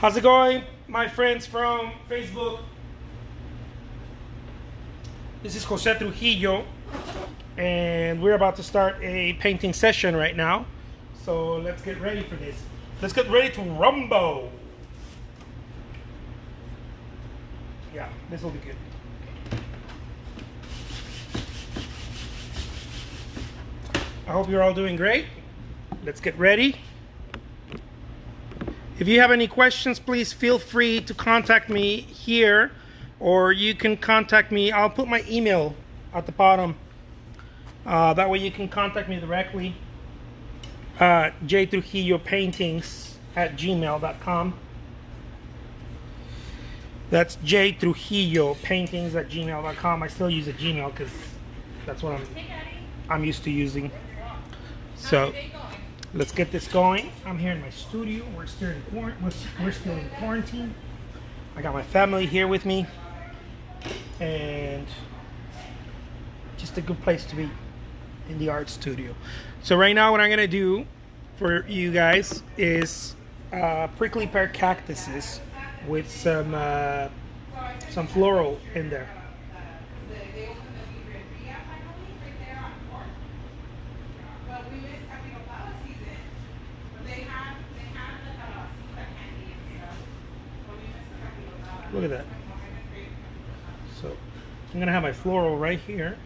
How's it going, my friends from Facebook? This is Jose Trujillo, and we're about to start a painting session right now. So let's get ready for this. Let's get ready to rumble. Yeah, this will be good. I hope you're all doing great. Let's get ready. If you have any questions, please feel free to contact me here, or you can contact me. I'll put my email at the bottom. That way you can contact me directly. jtrujillopaintings@gmail.com. That's jtrujillopaintings@gmail.com. I still use a Gmail because that's what I'm used to using. So let's get this going. I'm here in my studio. We're still in quarantine. I got my family here with me, and just a good place to be in the art studio. So right now, what I'm gonna do for you guys is prickly pear cactuses with some floral in there. Look at that. So I'm gonna have my floral right here.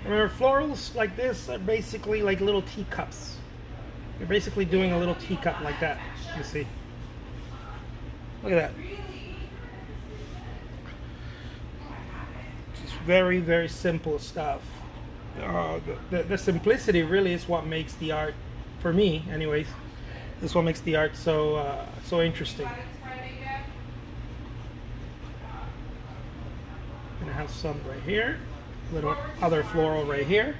Remember, florals like this are basically like little teacups. You're basically doing a little teacup like that. You see? Look at that. Just very, very simple stuff. The simplicity really is what makes the art, for me anyways, is what makes the art so interesting. I'm gonna have some right here, little other floral right here.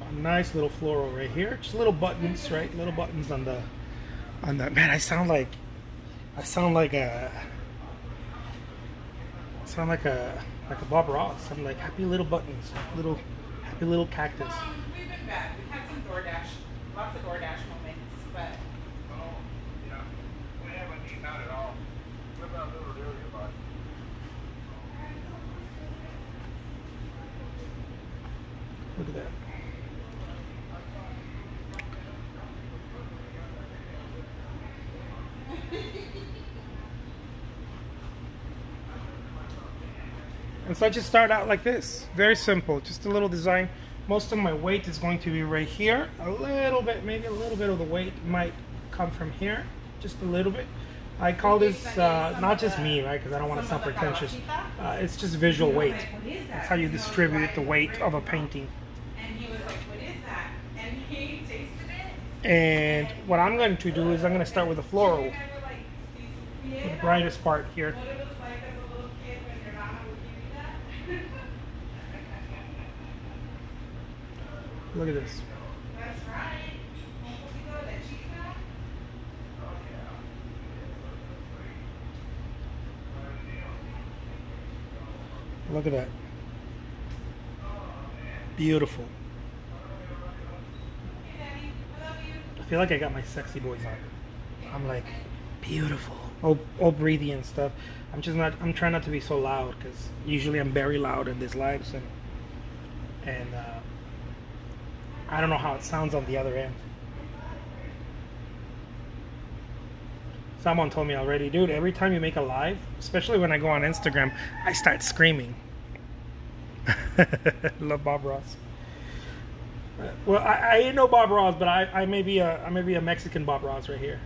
A nice little floral right here, just little buttons, right? Little buttons on the man. I sound like Bob Ross. I'm like happy little buttons, happy little cactus. We've been bad. We've had some lots of DoorDash moments, but. Oh, yeah. We haven't eaten out at all. What about little area, bud? Look at that. And so I just start out like this, very simple, just a little design. Most of my weight is going to be right here. A little bit, maybe a little bit of the weight might come from here, just a little bit. I call this, not just me, right, because I don't want to sound pretentious. It's just visual weight. That's how you distribute the weight of a painting. And he was like, what is that? And he tasted it. And what I'm going to do is I'm going to start with the floral, the brightest part here. Look at this. That's right. Look at that. Beautiful. I feel like I got my sexy boys on. I'm like, beautiful. All breathy and stuff. I'm trying not to be so loud, because usually I'm very loud in these lives, and I don't know how it sounds on the other end. Someone told me already, dude, every time you make a live, especially when I go on Instagram, I start screaming. Love Bob Ross. Well, I ain't no Bob Ross, but I may be a Mexican Bob Ross right here.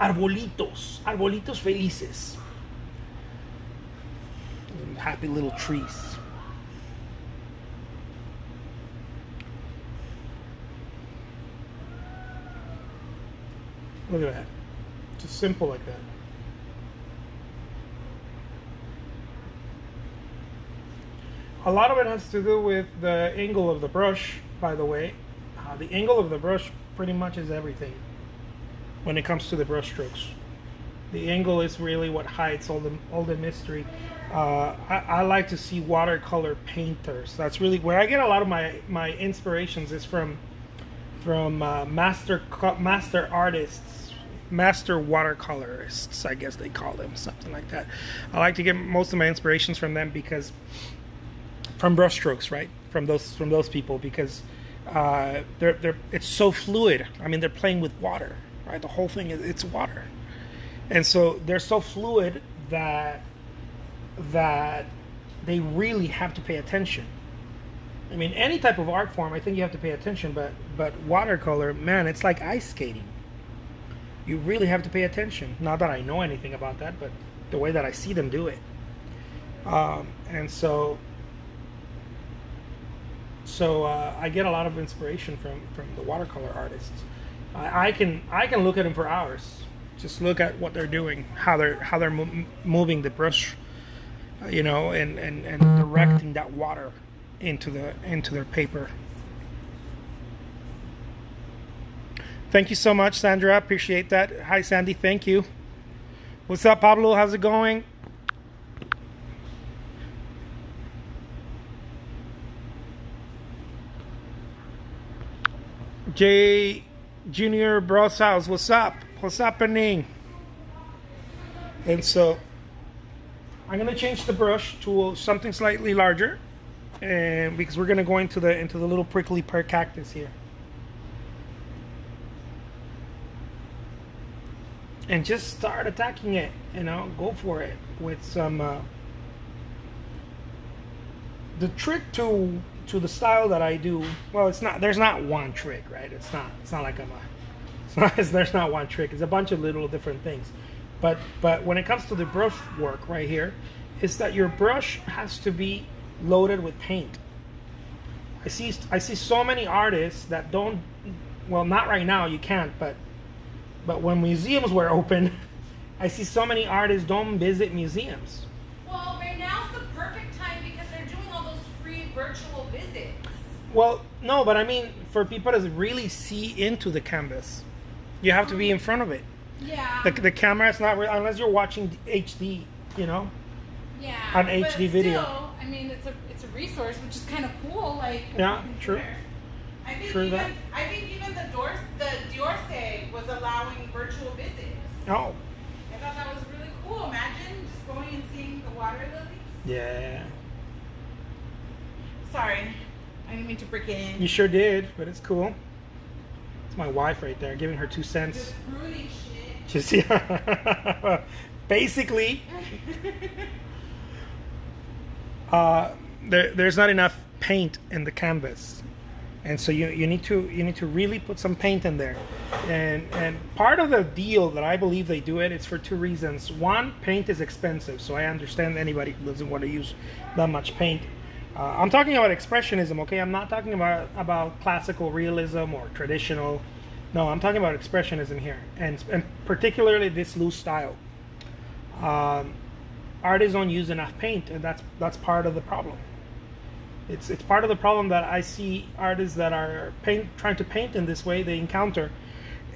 Arbolitos felices. Happy little trees. Look at that. Just simple like that. A lot of it has to do with the angle of the brush, by the way. The angle of the brush pretty much is everything when it comes to the brush strokes. The angle is really what hides all the mystery. I like to see watercolor painters. That's really where I get a lot of my inspirations is from master artists, master watercolorists, I guess they call them, something like that. I like to get most of my inspirations from them because from brushstrokes, right? From those people because they're it's so fluid. I mean, they're playing with water, right? The whole thing it's water, and so they're so fluid that they really have to pay attention. I mean, any type of art form, I think you have to pay attention, but watercolor, man, it's like ice skating. You really have to pay attention. Not that I know anything about that, but the way that I see them do it. And so I get a lot of inspiration from the watercolor artists. I can look at them for hours. Just look at what they're doing, how they're moving the brush, you know, and directing that water into their paper. Thank you so much, Sandra. Appreciate that. Hi, Sandy. Thank you. What's up, Pablo? How's it going? J Junior Broshouse, what's up? What's happening? And so I'm gonna change the brush to something slightly larger, and because we're gonna go into the little prickly pear cactus here, and just start attacking it. You know, go for it with some. The trick to the style that I do, well, it's not. There's not one trick, right? It's not like there's not one trick. It's a bunch of little different things. But when it comes to the brush work right here, is that your brush has to be loaded with paint. I see so many artists that don't. Well, not right now. You can't. But when museums were open, I see so many artists don't visit museums. Well, right now's the perfect time because they're doing all those free virtual visits. Well, no, but I mean, for people to really see into the canvas, you have to be in front of it. Yeah. The camera is not real unless you're watching HD, you know. Yeah. On HD video. Still, I mean, it's a resource, which is kind of cool. Like. Yeah. True. I think True even that. I think even the Diorce was allowing virtual visits. Oh. I thought that was really cool. Imagine just going and seeing the water lilies. Yeah. Sorry, I didn't mean to break in. You sure did, but it's cool. It's my wife right there, giving her 2 cents. Just brooding shit. Just yeah. Basically, there's not enough paint in the canvas, and so you need to really put some paint in there. And part of the deal that I believe they do it is for 2 reasons. One, paint is expensive, so I understand anybody who doesn't want to use that much paint. I'm talking about expressionism, okay? I'm not talking about classical realism or traditional. No, I'm talking about expressionism here, and particularly this loose style. Artists don't use enough paint, and that's part of the problem. It's part of the problem that I see artists that are trying to paint in this way they encounter,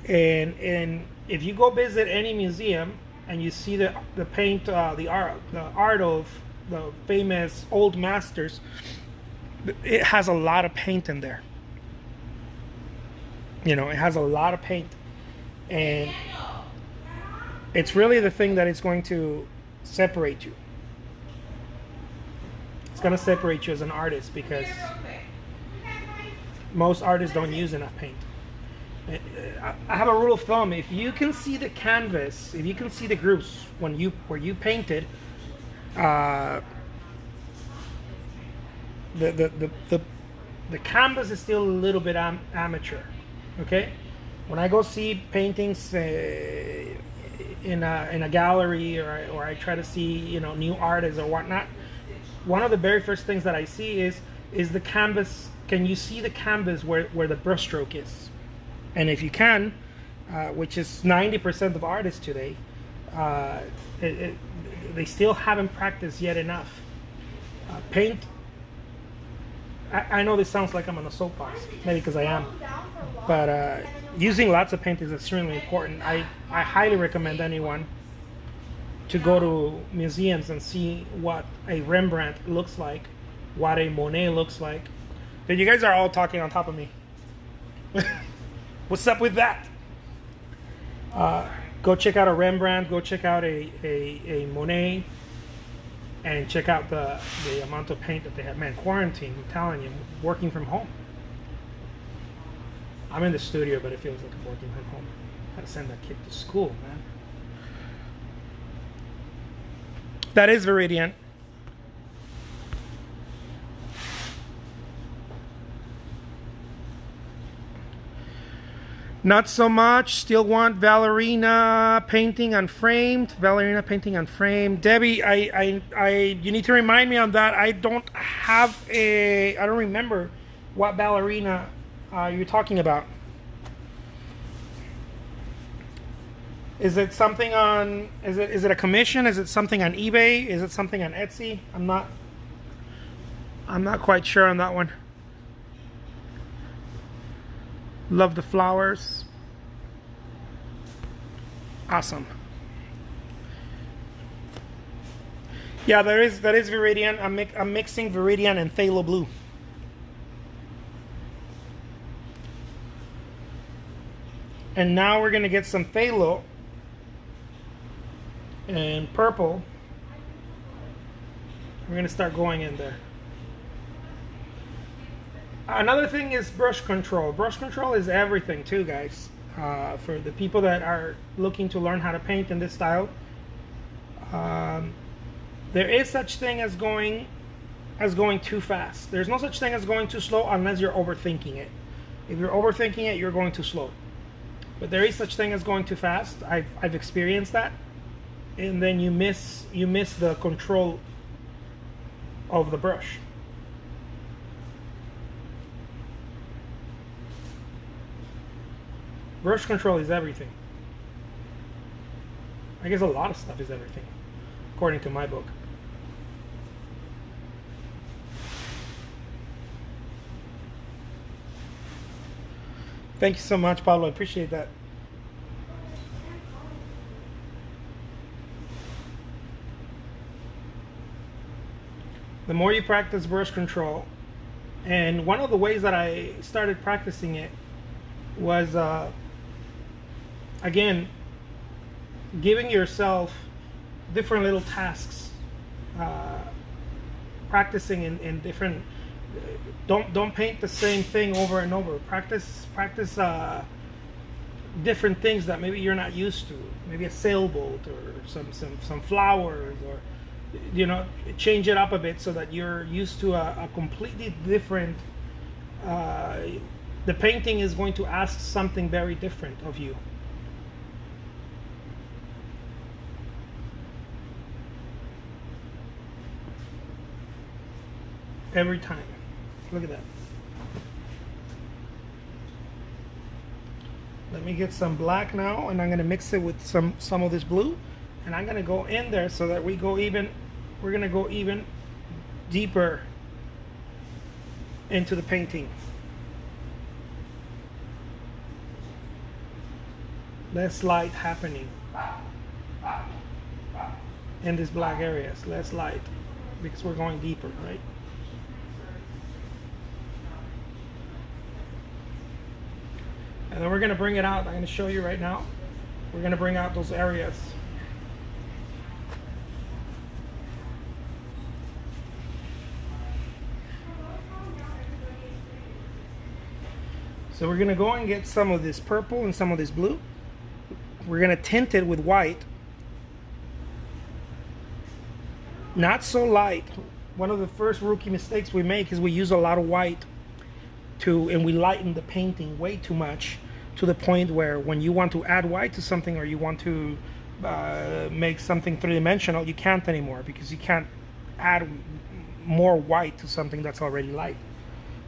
and if you go visit any museum and you see the paint, the art of the famous old masters, it has a lot of paint in there. You know, it has a lot of paint, and it's really the thing that is going to separate you. It's going to separate you as an artist because most artists don't use enough paint. I have a rule of thumb: if you can see the canvas, if you can see the groups where you painted, the canvas is still a little bit amateur. Okay, when I go see paintings in a gallery, or I try to see new artists or whatnot, one of the very first things that I see is the canvas. Can you see the canvas where the brushstroke is? And if you can, which is 90% of artists today, they still haven't practiced yet enough. Paint. I know this sounds like I'm on a soapbox, maybe because I am, but using lots of paint is extremely important. I highly recommend anyone to go to museums and see what a Rembrandt looks like, what a Monet looks like. But you guys are all talking on top of me. What's up with that? Go check out a Rembrandt, go check out a Monet, and check out the amount of paint that they have. Man, quarantine, I'm telling you, working from home. I'm in the studio, but it feels like I'm working from home. Gotta send that kid to school, man. That is Viridian. Not so much. Still want Valerina painting unframed. Valerina painting unframed. Debbie, you need to remind me on that. I don't remember what ballerina you're talking about. Is it something on? Is it a commission? Is it something on eBay? Is it something on Etsy? I'm not quite sure on that one. Love the flowers. Awesome. Yeah, that is Viridian. I'm mixing Viridian and phthalo blue. And now we're gonna get some phthalo and purple. We're gonna start going in there. Another thing is brush control. Brush control is everything too, guys. For the people that are looking to learn how to paint in this style, there is such thing as going too fast. There's no such thing as going too slow unless you're overthinking it. If you're overthinking it, you're going too slow. But there is such thing as going too fast. I've experienced that, and then you miss the control of the brush. Brush control is everything. I guess a lot of stuff is everything, according to my book. Thank you so much, Pablo. I appreciate that. The more you practice brush control, and one of the ways that I started practicing it was again, giving yourself different little tasks, practicing in different. Don't paint the same thing over and over. Practice different things that maybe you're not used to. Maybe a sailboat or some flowers, or change it up a bit so that you're used to a completely different. The painting is going to ask something very different of you. Every time. Look at that. Let me get some black now, and I'm going to mix it with some of this blue, and I'm going to go in there so that we're going to go even deeper into the painting. Less light happening in these black areas. Less light because we're going deeper, right? And then we're going to bring it out. I'm going to show you right now. We're going to bring out those areas. So we're going to go and get some of this purple and some of this blue. We're going to tint it with white. Not so light. One of the first rookie mistakes we make is we use a lot of white and we lighten the painting way too much, to the point where when you want to add white to something, or you want to make something three-dimensional, you can't anymore, because you can't add more white to something that's already light.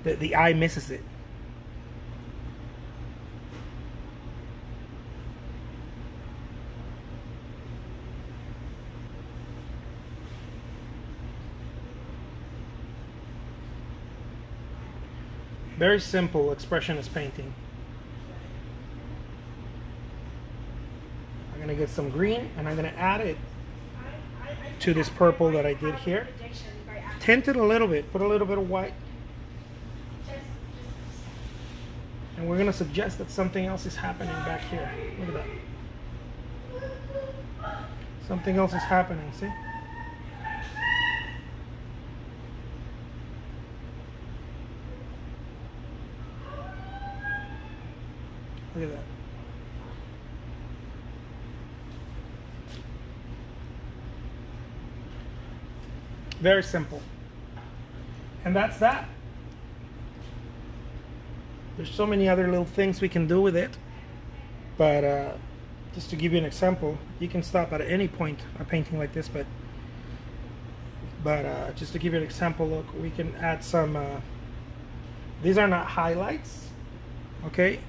The eye misses it. Very simple expressionist painting. I'm going to get some green, and I'm going to add it to this purple that I did here. Tint it a little bit, put a little bit of white. And we're going to suggest that something else is happening back here. Look at that. Something else is happening, see? Look at that. Very simple. And that's that. There's so many other little things we can do with it. But just to give you an example, you can stop at any point a painting like this, but just to give you an example, look, we can add some, these are not highlights, okay?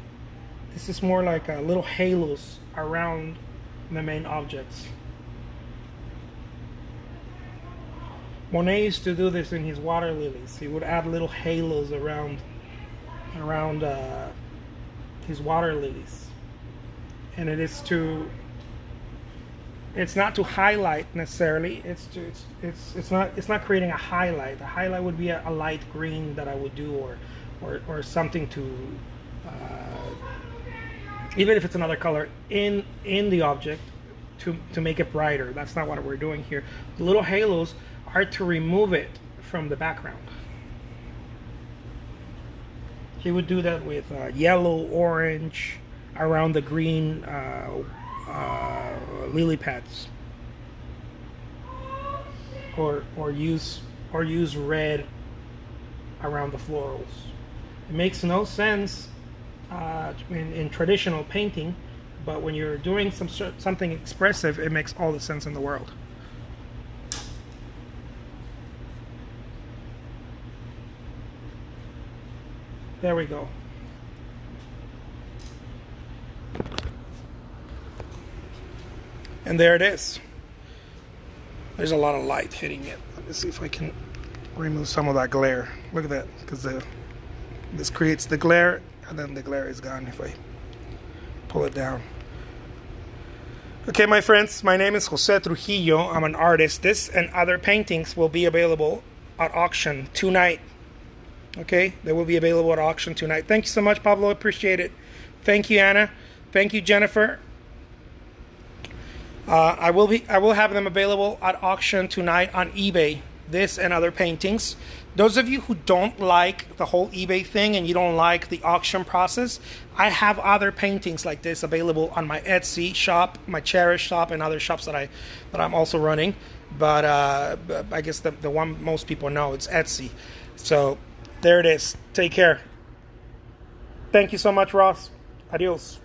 This is more like little halos around the main objects. Monet used to do this in his water lilies. He would add little halos around his water lilies, and it's not to highlight necessarily. It's not creating a highlight. A highlight would be a light green that I would do, or something to even if it's another color in the object to make it brighter. That's not what we're doing here. The little halos are to remove it from the background. He would do that with yellow, orange, around the green lily pads, or use red around the florals. It makes no sense in traditional painting, but when you're doing something expressive, it makes all the sense in the world. There we go. And there it is. There's a lot of light hitting it. Let me see if I can remove some of that glare. Look at that, because this creates the glare, and then the glare is gone if I pull it down. Okay, my friends, my name is Jose Trujillo. I'm an artist. This and other paintings will be available at auction tonight. Okay, they will be available at auction tonight. Thank you so much, Pablo. Appreciate it. Thank you, Anna. Thank you, Jennifer. I will have them available at auction tonight on eBay. This and other paintings. Those of you who don't like the whole eBay thing and you don't like the auction process, I have other paintings like this available on my Etsy shop, my Cherish shop, and other shops that I'm also running. But I guess the one most people know, it's Etsy. So there it is. Take care. Thank you so much, Ross. Adios.